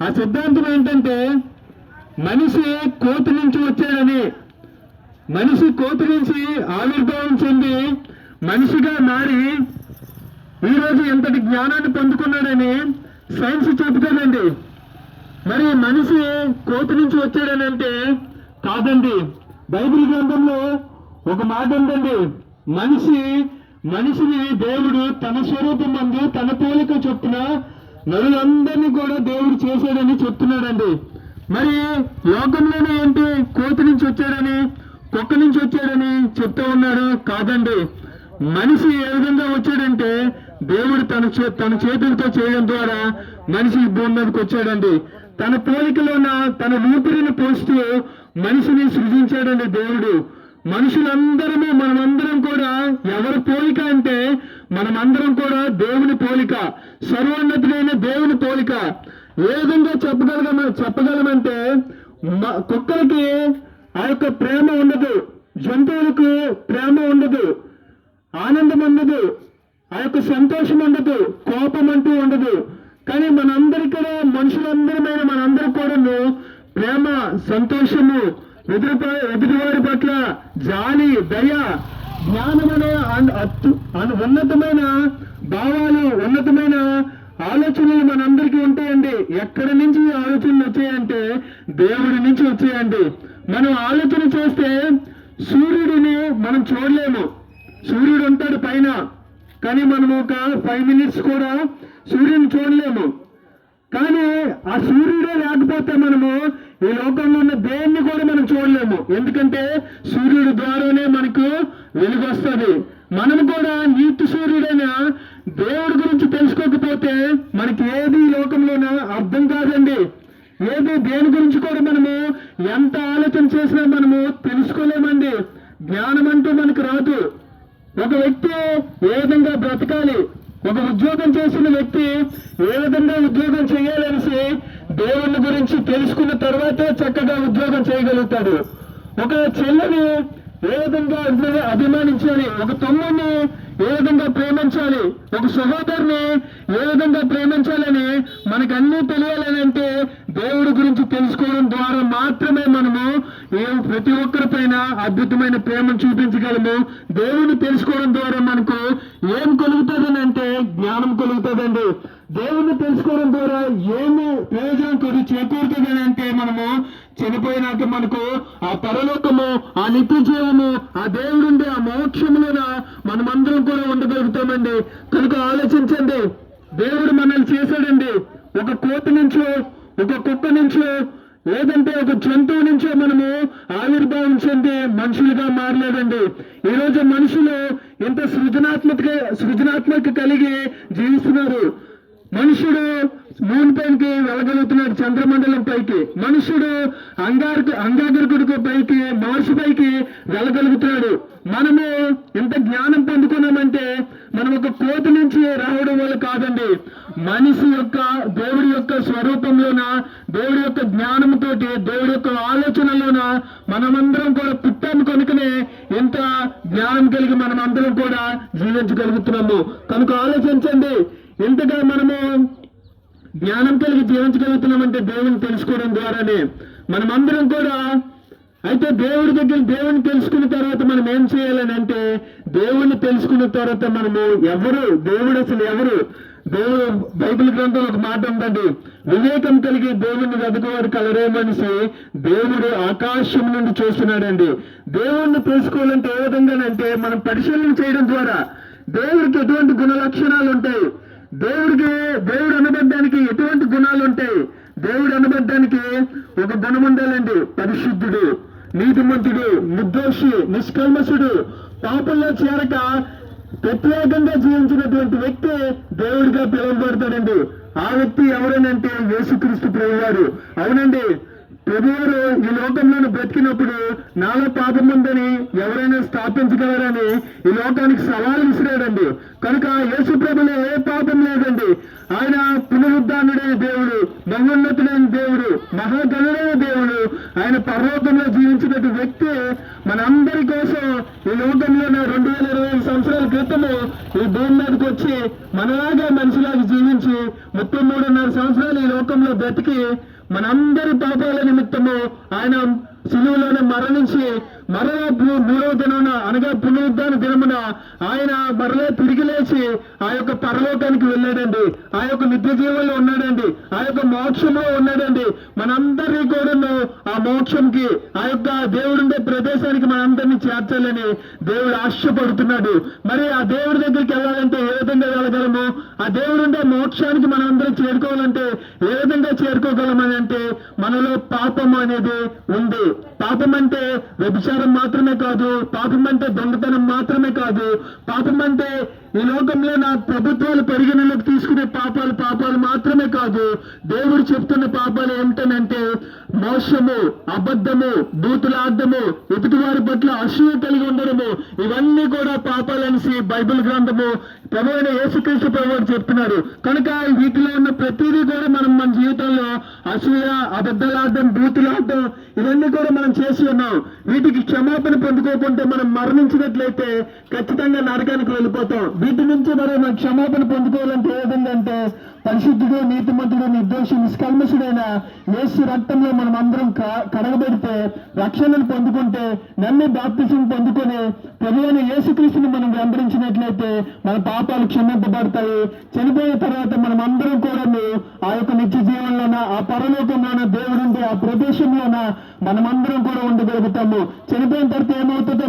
ఆ సిద్ధాంతం ఏంటంటే మనిషి కోతి నుంచి వచ్చాడని, మనిషి కోతి నుంచి ఆవిర్భావం చెంది మనిషిగా మారి ఈరోజు ఎంతటి జ్ఞానాన్ని పొందుకున్నాడని సైన్స్ చెబుతుందండి. మరి మనిషి కోతి నుంచి వచ్చాడని అంటే కాదండి. బైబిల్ గ్రంథంలో ఒక మాట ఉందండి, మనిషిని దేవుడు తన స్వరూపం మందు తన పోలిక చొప్పున నరులందరినీ కూడా దేవుడు చేశాడని చెప్తున్నాడండి. మరి లోకంలోనే ఏంటి కోతి నుంచి వచ్చాడని, కుక్క నుంచి వచ్చాడని చెప్తూ ఉన్నాడు. కాదండి, మనిషి ఏ విధంగా వచ్చాడంటే దేవుడు తన చేతులతో చేయడం ద్వారా మనిషి భూమి మీదకి వచ్చాడండి. తన పోలికలోన తన ఊపిరిని పోస్తూ మనిషిని సృజించాడండి దేవుడు. మనుషులందరము మనమందరం కూడా ఎవరి పోలిక అంటే మనమందరం కూడా దేవుని పోలిక, సర్వోన్నతుడైన దేవుని పోలిక. ఏ విధంగా చెప్పగలమంటే కుక్కలకి ఆ యొక్క ప్రేమ ఉండదు, జంతువులకు ప్రేమ ఉండదు, ఆనందం ఉండదు, ఆ యొక్క సంతోషం ఉండదు, కోపం అంటూ ఉండదు. కానీ మనందరి కూడా మనుషులందరమైన మనందరూ కూడా ప్రేమ, సంతోషము, ఎదుటివారి పట్ల జాలి, దయ, జ్ఞానం అనే ఉన్నతమైన భావాలు, ఉన్నతమైన ఆలోచనలు మనందరికీ ఉంటాయండి. ఎక్కడి నుంచి ఆలోచనలు వచ్చాయంటే దేవుడి నుంచి వచ్చాయండి. మనం ఆలోచన చేస్తే సూర్యుడిని మనం చూడలేము. సూర్యుడు ఉంటాడు పైన, కానీ మనం ఒక 5 minutes కూడా సూర్యుని చూడలేము. కానీ ఆ సూర్యుడే లేకపోతే మనము ఈ లోకంలో ఉన్న దేన్ని కూడా మనం చూడలేము. ఎందుకంటే సూర్యుడి ద్వారానే మనకు వెలుగు వస్తుంది. మనం కూడా నీతి సూర్యుడైన దేవుడి గురించి తెలుసుకోకపోతే మనకి ఏది ఈ లోకంలోనూ అర్థం కాదండి. ఏది దేని గురించి కూడా మనము ఎంత ఆలోచన చేసినా మనము తెలుసుకోలేమండి. జ్ఞానం అంటూ మనకు రాదు. ఒక వ్యక్తి ఏ విధంగా బ్రతకాలి, ఒక ఉద్యోగం చేసిన వ్యక్తి ఏ విధంగా ఉద్యోగం చేయాలనేసి దేవుని గురించి తెలుసుకున్న తర్వాతే చక్కగా ఉద్యోగం చేయగలుగుతాడు. ఒక చెల్లిని ఏ విధంగా అభిమానించాలి, ఒక తమ్ముడిని ఏ విధంగా ప్రేమించాలి, ఒక సహోదరుని ఏ విధంగా ప్రేమించాలని మనకు అన్నీ తెలియాలని అంటే దేవుడి గురించి తెలుసుకోవడం ద్వారా మాత్రమే మనము ప్రతి ఒక్కరి పైన అద్భుతమైన ప్రేమను చూపించగలము. దేవుని తెలుసుకోవడం ద్వారా మనకు ఏం కలుగుతుందని అంటే జ్ఞానం కలుగుతుందండి. దేవుణ్ణి తెలుసుకోవడం ద్వారా ఏమి ప్రయోజనం చేకూరుతుందని అంటే మనము చనిపోయినాక మనకు ఆ పరలోకము, ఆ నిత్య జీవము, ఆ దేవుడుండే ఆ మోక్షములో మనమందరం కూడా ఉండగలుగుతామండి. కనుక ఆలోచించండి, దేవుడు మనల్ని చేశాడండి. ఒక కోతి నుంచో, ఒక కుక్క నుంచో, లేదంటే ఒక జంతువు నుంచో మనము ఆవిర్భావం చెంది మనుషులుగా మారలేదండి. ఈరోజు మనుషులు ఎంత సృజనాత్మక కలిగి జీవిస్తున్నారు. మనుషుడు మూన్ పైకి వెళ్ళగలుగుతున్నాడు, చంద్రమండలం పైకి. మనుషుడు అంగారకుడికి పైకి, మార్స్ పైకి వెళ్ళగలుగుతున్నాడు. మనము ఎంత జ్ఞానం పొందుకున్నామంటే మనం ఒక కోతి నుంచి రావడం వల్ల కాదండి. మనిషి యొక్క దేవుడి యొక్క స్వరూపంలోన, దేవుడి యొక్క జ్ఞానంతోటి, దేవుడి యొక్క ఆలోచనలోన మనమందరం కూడా పుట్టాము. కనుకనే ఎంత జ్ఞానం కలిగి మనమందరం కూడా జీవించగలుగుతున్నాము. కనుక ఆలోచించండి, ఎంతగా మనము జ్ఞానం కలిగి జీవించగలుగుతున్నామంటే దేవుని తెలుసుకోవడం ద్వారానే. మనమందరం కూడా అయితే దేవుని తెలుసుకున్న తర్వాత మనం ఏం చేయాలని అంటే దేవుణ్ణి తెలుసుకున్న తర్వాత మనము దేవుడు అసలు ఎవరు? దేవుడు బైబిల్ గ్రంథంలో ఒక మాట ఉందండి, వివేకం కలిగి దేవుణ్ణి వెతకువారు కలరే మనిషి దేవుడు ఆకాశం నుండి చూస్తున్నాడండి. దేవుణ్ణి తెలుసుకోవాలంటే ఏ విధంగానంటే మనం పరిశీలన చేయడం ద్వారా దేవుడికి ఎటువంటి గుణ లక్షణాలు ఉంటాయి, దేవుడు అనబడ్డానికి ఎటువంటి గుణాలు ఉంటాయి. దేవుడు అనబడ్డానికి ఒక గుణం ఉండాలండి, పరిశుద్ధుడు, నీతిమంతుడు, నిర్దోషి, నిష్కల్మషుడు, పాపంలో చేరక ప్రత్యేకంగా జీవించినటువంటి వ్యక్తి దేవుడిగా పిలువబడతాడండి. ఆ వ్యక్తి ఎవరనంటే యేసుక్రీస్తు ప్రభువారు. అవునండి, ప్రభువారు ఈ లోకంలో బ్రతికినప్పుడు నాలో పాపం ఉందని ఎవరైనా స్థాపించగలరని ఈ లోకానికి సవాలు విసిరాడండి. కనుక యేసు ప్రభులో ఏ పాపం లేదండి. ఆయన పునరుద్ధానుడైన దేవుడు, మహోన్నతుడైన దేవుడు, మహాగణుడైన దేవుడు, ఆయన పరలోకంలో జీవించినటువంటి వ్యక్తి మనందరి కోసం ఈ లోకంలోనే 2025 సంవత్సరాల క్రితము ఈ భూమి మీదకి వచ్చి మనలాగా మనిషిలాగా జీవించి 33.5 సంవత్సరాలు ఈ లోకంలో బ్రతికి మనందరి పాపాల నిమిత్తము ఆయన సిలువలోనే మరణించి మరలా 3వ దినమున అనగా పునరుద్ధాన దినమున ఆయన మరలా తిరిగి లేచి ఆ యొక్క పరలోకానికి వెళ్ళాడండి. ఆ యొక్క నిత్య జీవంలో ఉన్నాడండి. ఆ యొక్క మోక్షంలో ఉన్నాడండి. మనందరినీ కూడా ఆ మోక్షంకి, ఆ యొక్క దేవుడుండే ప్రదేశానికి మనందరినీ చేర్చాలని దేవుడు ఆశపడుతున్నాడు. మరి ఆ దేవుడి దగ్గరికి వెళ్ళాలంటే ఏ విధంగా వెళ్ళగలము? ఆ దేవుడుండే మోక్షానికి మనందరం చేరుకోవాలంటే ఏ విధంగా చేరుకోగలమని అంటే మనలో పాపం అనేది ఉంది. పాపం అంటే వ్యభిచారం మాత్రమే కాదు, పాపం అంటే దొంగతనం మాత్రమే కాదు, పాపం అంటే ఈ లోకంలో నా ప్రభుత్వాలు పరిగణలోకి తీసుకునే పాపాలు మాత్రమే కాదు. దేవుడు చెప్తున్న పాపాలు ఏమిటనంటే మోసము, అబద్ధము, బూతులాడ్డము, ఎదుటివారి పట్ల అసూయ కలిగి ఉండడము, ఇవన్నీ కూడా పాపాలనేసి బైబిల్ గ్రంథము ప్రభువైన యేసుక్రీస్తు ప్రభువు చెప్తున్నారు. కనుక వీటిలో ఉన్న ప్రతిదీ కూడా మన జీవితంలో అసూయ, అబద్ధాలాడ్డం, బూతులాడ్డం ఇవన్నీ కూడా మనం చేసి ఉన్నాం. వీటికి క్షమాపణ పొందుకోకుంటే మనం మరణించినట్లయితే ఖచ్చితంగా నరకానికి వెళ్ళిపోతాం. వీటి నుంచి మనం క్షమాపణ పొందుకోవాలంటే ఏ విధంగా అంటే పరిశుద్ధుడు, నీతిమంతుడు, నిర్దోషి, నిష్కల్మషుడైన యేసు రక్తంలో మనం అందరం కడగబెడితే రక్షణను పొందుకుంటే, నమ్మి బాప్తిసం పొందుకొని ప్రభువైన యేసుక్రీస్తుని మనం వెంబడించినట్లయితే మన పాపాలు క్షమింపబడతాయి. చనిపోయిన తర్వాత మనం అందరం కూడా ఆ యొక్క నిత్య జీవనంలోన, ఆ పరలోకంలోన, దేవుడుండే ఆ ప్రదేశంలోన మనమందరం కూడా ఉండగలుగుతాము. చనిపోయిన తర్వాత ఏమవుతుందో